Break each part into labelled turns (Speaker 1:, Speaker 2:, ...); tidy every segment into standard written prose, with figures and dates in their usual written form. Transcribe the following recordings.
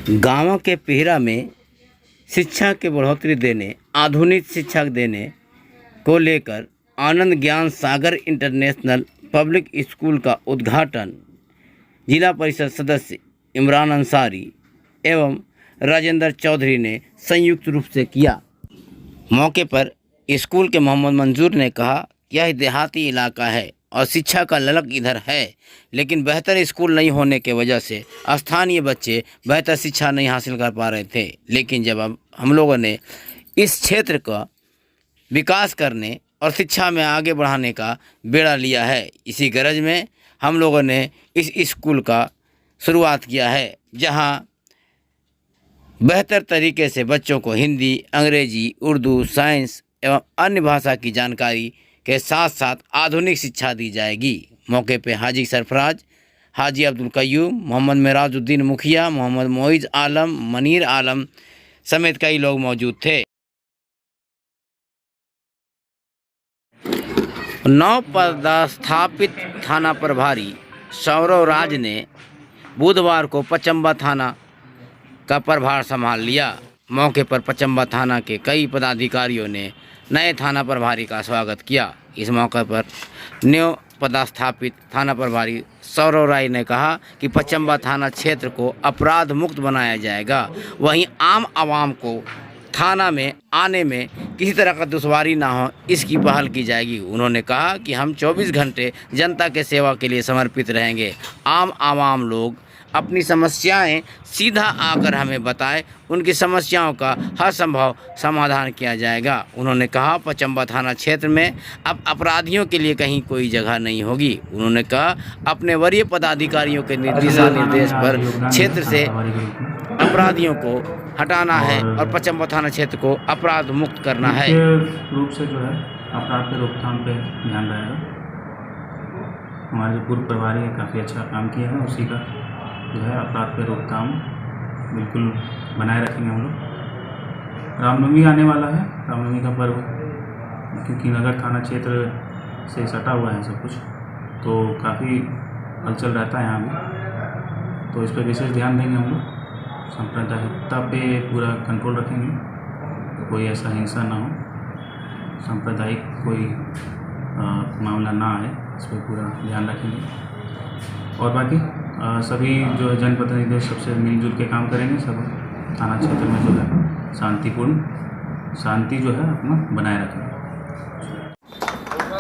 Speaker 1: गाँव के पिहरा में शिक्षा की बढ़ोतरी देने, आधुनिक शिक्षा देने को लेकर आनंद ज्ञान सागर इंटरनेशनल पब्लिक स्कूल का उद्घाटन जिला परिषद सदस्य इमरान अंसारी एवं राजेंद्र चौधरी ने संयुक्त रूप से किया। मौके पर स्कूल के मोहम्मद मंजूर ने कहा, यह देहाती इलाका है और शिक्षा का ललक इधर है, लेकिन बेहतर स्कूल नहीं होने के वजह से स्थानीय बच्चे बेहतर शिक्षा नहीं हासिल कर पा रहे थे। लेकिन जब अब हम लोगों ने इस क्षेत्र का विकास करने और शिक्षा में आगे बढ़ाने का बेड़ा लिया है, इसी गरज में हम लोगों ने इस स्कूल का शुरुआत किया है, जहां बेहतर तरीके से बच्चों को हिंदी, अंग्रेजी, उर्दू, साइंस एवं अन्य भाषा की जानकारी के साथ साथ आधुनिक शिक्षा दी जाएगी। मौके पे हाजी सरफराज, हाजी अब्दुल कयूम, मोहम्मद मेराजुद्दीन मुखिया, मोहम्मद मोइज आलम, मनीर आलम समेत कई लोग मौजूद थे। नव पदस्थापित थाना प्रभारी सौरव राज ने बुधवार को पचम्बा थाना का प्रभार संभाल लिया। मौके पर पचम्बा थाना के कई पदाधिकारियों ने नए थाना प्रभारी का स्वागत किया। इस मौके पर नव पदस्थापित थाना प्रभारी सौरव राय ने कहा कि पचम्बा थाना क्षेत्र को अपराध मुक्त बनाया जाएगा, वहीं आम आवाम को थाना में आने में किसी तरह का दुश्वारी ना हो, इसकी पहल की जाएगी। उन्होंने कहा कि हम 24 घंटे जनता के सेवा के लिए समर्पित रहेंगे। आम आवाम लोग अपनी समस्याएं सीधा आकर हमें बताएं, उनकी समस्याओं का हर संभव समाधान किया जाएगा। उन्होंने कहा पचम्बा थाना क्षेत्र में अब अपराधियों के लिए कहीं कोई जगह नहीं होगी। उन्होंने कहा अपने वरीय पदाधिकारियों के निर्देश पर क्षेत्र से अपराधियों को हटाना है और पचम्बा थाना क्षेत्र को अपराध मुक्त करना है।
Speaker 2: रूप से जो है अपराध के रोकथाम पे ध्यान रहेगा। हमारे जो पूर्व प्रभारी हैं काफ़ी अच्छा काम किया है, उसी का जो है अपराध पे रोकथाम बिल्कुल बनाए रखेंगे हम लोग। रामनवमी आने वाला है, रामनवमी का पर्व, क्योंकि नगर थाना क्षेत्र से सटा हुआ है सब कुछ, तो काफ़ी हलचल रहता है यहाँ भी, तो इस पर विशेष ध्यान देंगे हम लोग। सांप्रदायिकता पे पूरा कंट्रोल रखेंगे, तो कोई ऐसा हिंसा ना हो, सांप्रदायिक कोई मामला ना आए, इस पर पूरा ध्यान रखेंगे। और बाकी सभी जो है जनप्रतिनिधि सबसे मिलजुल के काम करेंगे। सब थाना क्षेत्र में जो है शांति जो है अपना बनाए रखेंगे।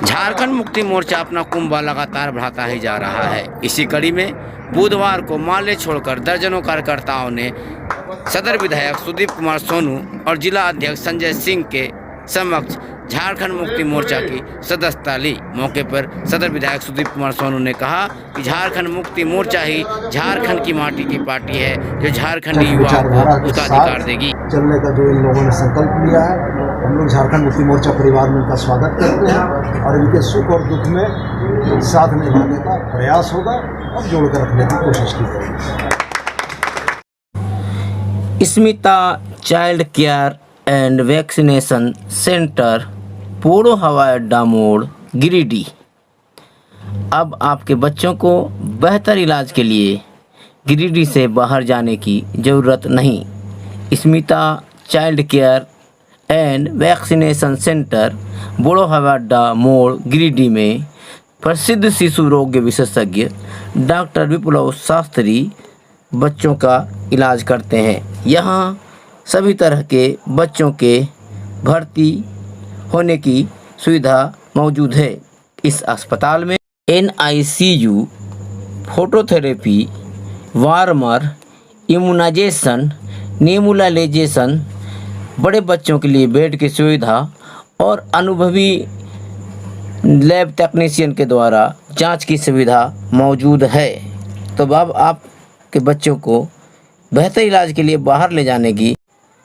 Speaker 1: झारखंड मुक्ति मोर्चा अपना कुंभा लगातार बढ़ाता ही जा रहा है। इसी कड़ी में बुधवार को माले छोड़कर दर्जनों कार्यकर्ताओं ने सदर विधायक सुदीप कुमार सोनू और जिला अध्यक्ष संजय सिंह के समक्ष झारखंड मुक्ति मोर्चा की सदस्यता ली। मौके पर सदर विधायक सुदीप कुमार सोनू ने कहा कि झारखंड मुक्ति मोर्चा ही झारखंड की माटी की पार्टी है, जो झारखंडी युवाओं को उसका अधिकार देगी।
Speaker 3: चलने का जो इन लोगों ने संकल्प लिया है, हम लोग झारखंड मुक्ति मोर्चा परिवार में उनका स्वागत करते हैं और इनके सुख और दुख में साथ निभाने का प्रयास होगा और जोड़कर रखने की कोशिश की जाएगी।
Speaker 1: Smita child care and vaccination centre, पोड़ो हवाई अड्डा मोड़, गिरिडीह। अब आपके बच्चों को बेहतर इलाज के लिए गिरिडीह से बाहर जाने की ज़रूरत नहीं। Smita child care and vaccination centre, पोड़ो हवाई अड्डा मोड़, गिरिडीह में प्रसिद्ध शिशु रोग विशेषज्ञ डॉक्टर विप्लव शास्त्री बच्चों का इलाज करते हैं। यहाँ सभी तरह के बच्चों के भर्ती होने की सुविधा मौजूद है। इस अस्पताल में NICU, phototherapy, warmer, immunisation, nebulisation, बड़े बच्चों के लिए बेड की सुविधा और अनुभवी लैब टेक्नीशियन के द्वारा जांच की सुविधा मौजूद है। तो अब आपके बच्चों को बेहतर इलाज के लिए बाहर ले जाने की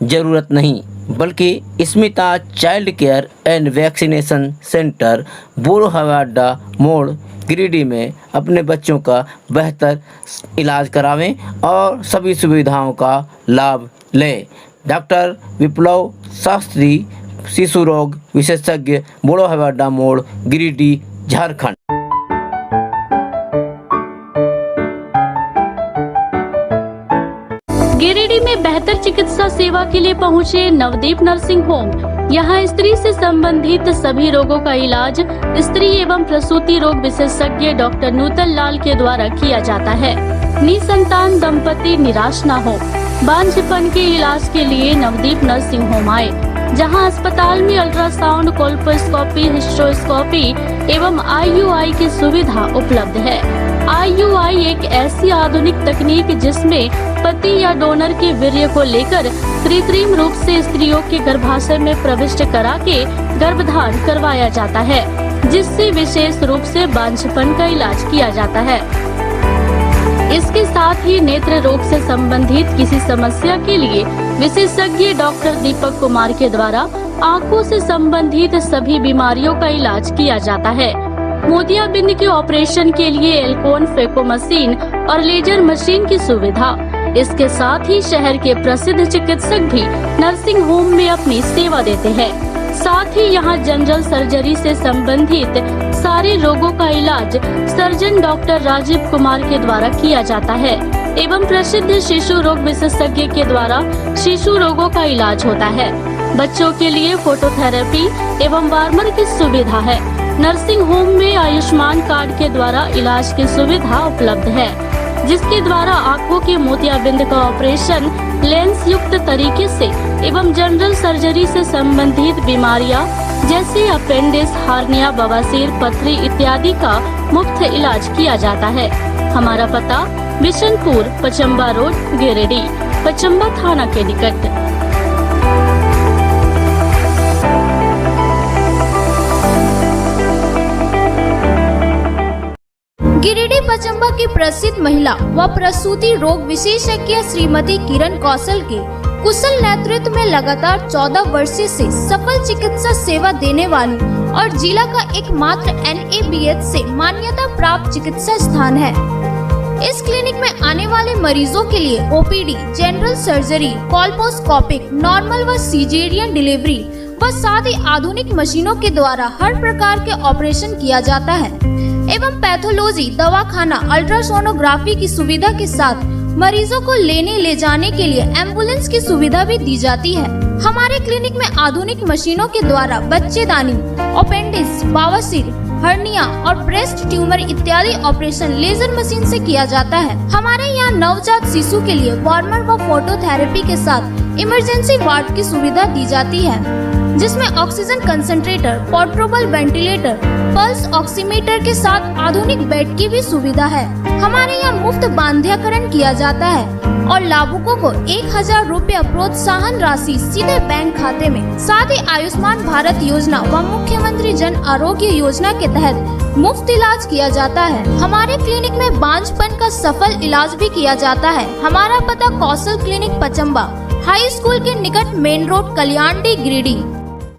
Speaker 1: ज़रूरत नहीं, बल्कि Smita child care and vaccination centre, पोड़ो हवाई अड्डा मोड़, गिरिडीह में अपने बच्चों का बेहतर इलाज करावें और सभी सुविधाओं का लाभ लें। डॉक्टर विप्लव शास्त्री, शिशु रोग विशेषज्ञ, पोड़ो हवाई अड्डा मोड़, गिरिडीह, झारखंड।
Speaker 4: गिरिडीह में बेहतर चिकित्सा सेवा के लिए पहुंचे नवदीप नर्सिंग होम। यहां स्त्री से संबंधित सभी रोगों का इलाज स्त्री एवं प्रसूति रोग विशेषज्ञ डॉक्टर नूतन लाल के द्वारा किया जाता है। निसंतान दंपति निराश न हो, बांझपन के इलाज के लिए नवदीप नर्सिंग होम आए, जहां अस्पताल में अल्ट्रासाउंड, कोल्पोस्कोपी, हिस्ट्रोस्कोपी एवं IUI की सुविधा उपलब्ध है। IUI एक ऐसी आधुनिक तकनीक जिसमें पति या डोनर के वीर्य को लेकर कृत्रिम रूप से स्त्रियों के गर्भाशय में प्रविष्ट करा के गर्भधारण करवाया जाता है, जिससे विशेष रूप से बांझपन का इलाज किया जाता है। इसके साथ ही नेत्र रोग से संबंधित किसी समस्या के लिए विशेषज्ञ डॉक्टर दीपक कुमार के द्वारा आंखों से संबंधित सभी बीमारियों का इलाज किया जाता है। मोतियाबिंद के ऑपरेशन के लिए एल्कोन फेको मशीन और लेजर मशीन की सुविधा। इसके साथ ही शहर के प्रसिद्ध चिकित्सक भी नर्सिंग होम में अपनी सेवा देते हैं। साथ ही यहां जनरल सर्जरी से संबंधित सारे रोगों का इलाज सर्जन डॉक्टर राजीव कुमार के द्वारा किया जाता है एवं प्रसिद्ध शिशु रोग विशेषज्ञ के द्वारा शिशु रोगों का इलाज होता है। बच्चों के लिए फोटोथेरेपी एवं वार्मर की सुविधा है। नर्सिंग होम में आयुष्मान कार्ड के द्वारा इलाज की सुविधा उपलब्ध है, जिसके द्वारा आंखों के मोतियाबिंद का ऑपरेशन लेंस युक्त तरीके से एवं जनरल सर्जरी से संबंधित बीमारियां जैसे अपेंडिक्स, हार्निया, बवासीर, पथरी इत्यादि का मुफ्त इलाज किया जाता है। हमारा पता बिशनपुर, पचम्बा रोड, गिरिडीह, पचम्बा थाना के निकट।
Speaker 5: गिरिडीह पचम्बा की प्रसिद्ध महिला व प्रसूति रोग विशेषज्ञ श्रीमती किरण कौशल के कुशल नेतृत्व में लगातार 14 वर्षों से सफल चिकित्सा सेवा देने वाली और जिला का एकमात्र NABH से मान्यता प्राप्त चिकित्सा स्थान है। इस क्लिनिक में आने वाले मरीजों के लिए OPD, जनरल सर्जरी, कोल्पोस्कोपिक, नॉर्मल व सीजेरियन डिलीवरी व साथ ही आधुनिक मशीनों के द्वारा हर प्रकार के ऑपरेशन किया जाता है एवं पैथोलॉजी, दवाखाना, अल्ट्रासोनोग्राफी की सुविधा के साथ मरीजों को लेने ले जाने के लिए एम्बुलेंस की सुविधा भी दी जाती है। हमारे क्लिनिक में आधुनिक मशीनों के द्वारा बच्चेदानी, अपेंडिक्स, बवासीर, हर्निया और ब्रेस्ट ट्यूमर इत्यादि ऑपरेशन लेजर मशीन से किया जाता है। हमारे यहाँ नवजात शिशु के लिए वार्मर व फोटोथेरेपी के साथ इमरजेंसी वार्ड की सुविधा दी जाती है, जिसमें oxygen concentrator, portable ventilator, pulse oximeter के साथ आधुनिक बेड की भी सुविधा है। हमारे यहाँ मुफ्त बांध्यकरण किया जाता है और लाभुकों को 1000 रुपया प्रोत्साहन राशि सीधे बैंक खाते में। साथ ही आयुष्मान भारत योजना व मुख्यमंत्री जन आरोग्य योजना के तहत मुफ्त इलाज किया जाता है। हमारे क्लिनिक में बांझपन का सफल इलाज भी किया जाता है। हमारा पता कौशल क्लिनिक पचम्बा, हाई स्कूल के निकट, मेन रोड, कल्याणडी, गिरिडीह।